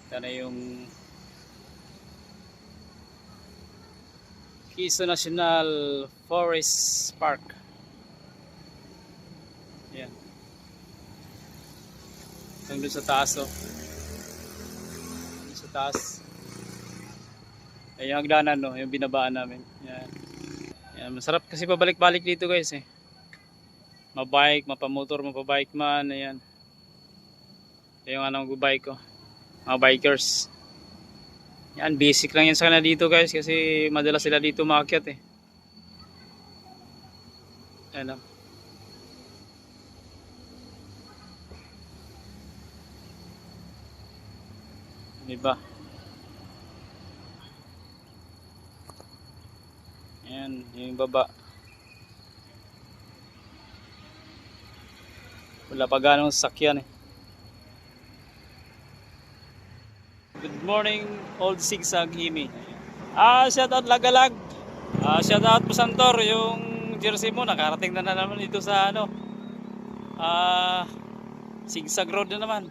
Ito na yung Quezon National Forest Park. Yan. Hanggang sa taas, oh. Sa taas. Ay, yung hagdanan, no, yung binabaan namin. Yan. Yan, masarap kasi pabalik-balik dito, guys, eh. Mabike, mapamotor, mapabike man, ayan. Yung anong bike ko. Mga bikers. Yan, basic lang yan sa kanila dito, guys, kasi madalas sila dito maakyat, eh. Ayan, oh. Diba? Ayan, yung baba. Wala pa ganong sasakyan, eh. Good morning, Old Sigsag Himi. Shout out Lagalag. Shout out Pusantor, yung jersey mo nakarating na naman dito sa ano. Sigsag Road na naman.